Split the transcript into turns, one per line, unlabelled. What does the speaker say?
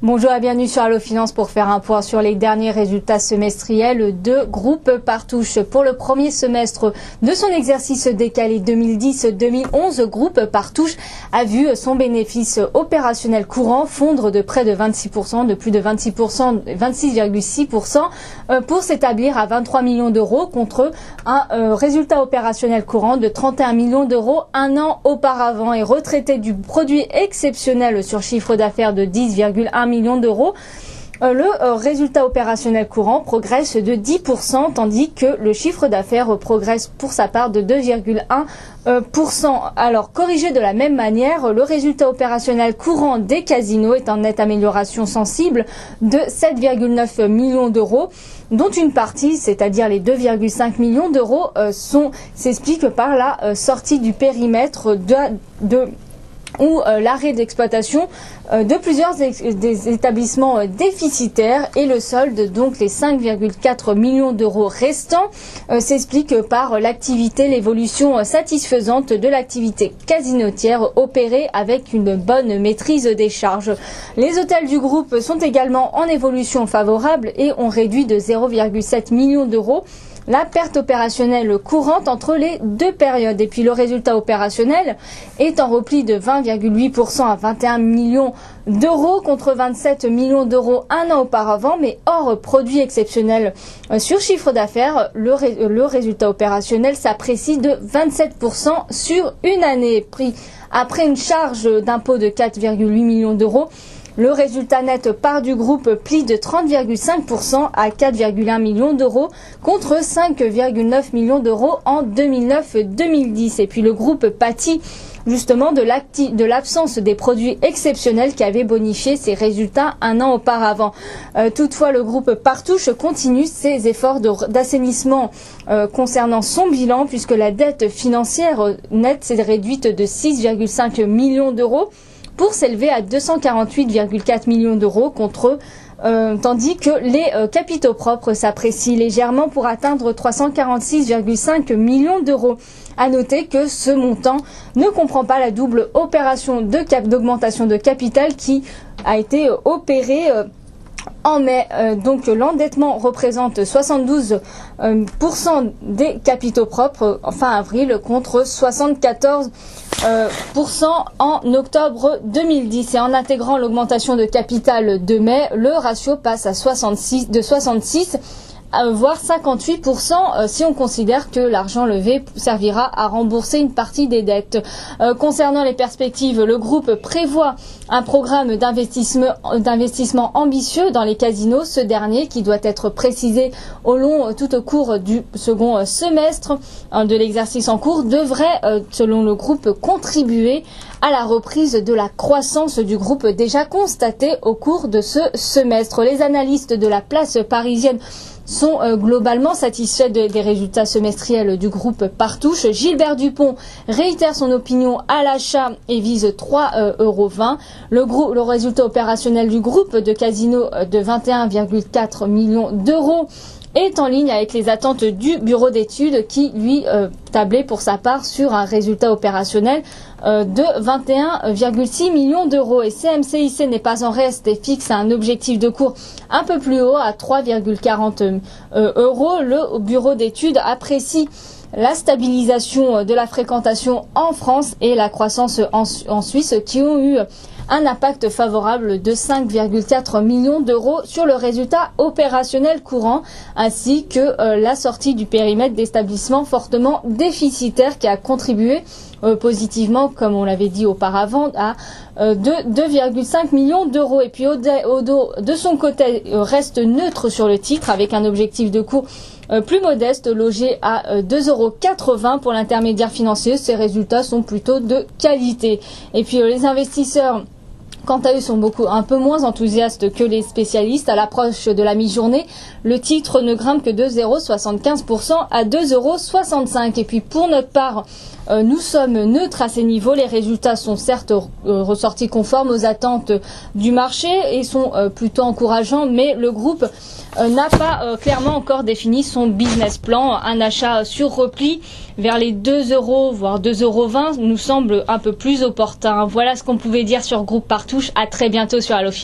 Bonjour et bienvenue sur Allo Finance pour faire un point sur les derniers résultats semestriels de Groupe Partouche. Pour le premier semestre de son exercice décalé 2010-2011, Groupe Partouche a vu son bénéfice opérationnel courant fondre de près de 26%, de plus de 26%, 26,6% pour s'établir à 23 millions d'euros contre un résultat opérationnel courant de 31 millions d'euros un an auparavant. Et retraité du produit exceptionnel sur chiffre d'affaires de 10,1 millions d'euros, le résultat opérationnel courant progresse de 10%, tandis que le chiffre d'affaires progresse pour sa part de 2,1%. Alors, corrigé de la même manière, le résultat opérationnel courant des casinos est en nette amélioration sensible de 7,9 millions d'euros, dont une partie, c'est-à-dire les 2,5 millions d'euros, s'explique par la sortie du périmètre ou l'arrêt d'exploitation de plusieurs des établissements déficitaires, et le solde, donc les 5,4 millions d'euros restants, s'explique par l'évolution satisfaisante de l'activité casinotière opérée avec une bonne maîtrise des charges. Les hôtels du groupe sont également en évolution favorable et ont réduit de 0,7 millions d'euros la perte opérationnelle courante entre les deux périodes. Et puis le résultat opérationnel est en repli de 20,8% à 21 millions d'euros contre 27 millions d'euros un an auparavant, mais hors produit exceptionnel sur chiffre d'affaires, le résultat opérationnel s'apprécie de 27% sur une année. Pris après une charge d'impôt de 4,8 millions d'euros, le résultat net part du groupe plie de 30,5% à 4,1 millions d'euros contre 5,9 millions d'euros en 2009-2010. Et puis le groupe pâtit justement de l'absence des produits exceptionnels qui avaient bonifié ses résultats un an auparavant. Toutefois, le groupe Partouche continue ses efforts d'assainissement concernant son bilan, puisque la dette financière nette s'est réduite de 6,5 millions d'euros pour s'élever à 248,4 millions d'euros tandis que les capitaux propres s'apprécient légèrement pour atteindre 346,5 millions d'euros. À noter que ce montant ne comprend pas la double opération d'augmentation de capital qui a été opérée en mai. Donc l'endettement représente 72% des capitaux propres fin avril contre 74% en octobre 2010. Et en intégrant l'augmentation de capital de mai, le ratio passe à 66 voire 58% si on considère que l'argent levé servira à rembourser une partie des dettes. Concernant les perspectives, le groupe prévoit un programme d'investissement ambitieux dans les casinos, ce dernier qui doit être précisé tout au cours du second semestre de l'exercice en cours devrait, selon le groupe, contribuer à la reprise de la croissance du groupe déjà constatée au cours de ce semestre. Les analystes de la place parisienne sont globalement satisfaits des résultats semestriels du groupe Partouche. Gilbert Dupont réitère son opinion à l'achat et vise 3,20 €. Le résultat opérationnel du groupe de casino de 21,4 millions d'euros est en ligne avec les attentes du bureau d'études qui, lui, tablait pour sa part sur un résultat opérationnel de 21,6 millions d'euros. Et CMCIC n'est pas en reste et fixe un objectif de cours un peu plus haut à 3,40 €. Le bureau d'études apprécie la stabilisation de la fréquentation en France et la croissance en Suisse qui ont eu un impact favorable de 5,4 millions d'euros sur le résultat opérationnel courant, ainsi que la sortie du périmètre d'établissements fortement déficitaires qui a contribué positivement, comme on l'avait dit auparavant, à 2,5 millions d'euros. Et puis Odo, de son côté, reste neutre sur le titre avec un objectif de cours plus modeste, logé à 2,80 € pour l'intermédiaire financier. Ces résultats sont plutôt de qualité. Et puis les investisseurs, quant à eux, sont un peu moins enthousiastes que les spécialistes. À l'approche de la mi-journée, le titre ne grimpe que de 0,75% à 2,65 €. Et puis pour notre part, nous sommes neutres à ces niveaux. Les résultats sont certes ressortis conformes aux attentes du marché et sont plutôt encourageants, mais le groupe n'a pas clairement encore défini son business plan. Un achat sur repli vers les 2 € voire 2,20 € nous semble un peu plus opportun. Voilà ce qu'on pouvait dire sur Groupe Partouche. À très bientôt sur Allo Finance.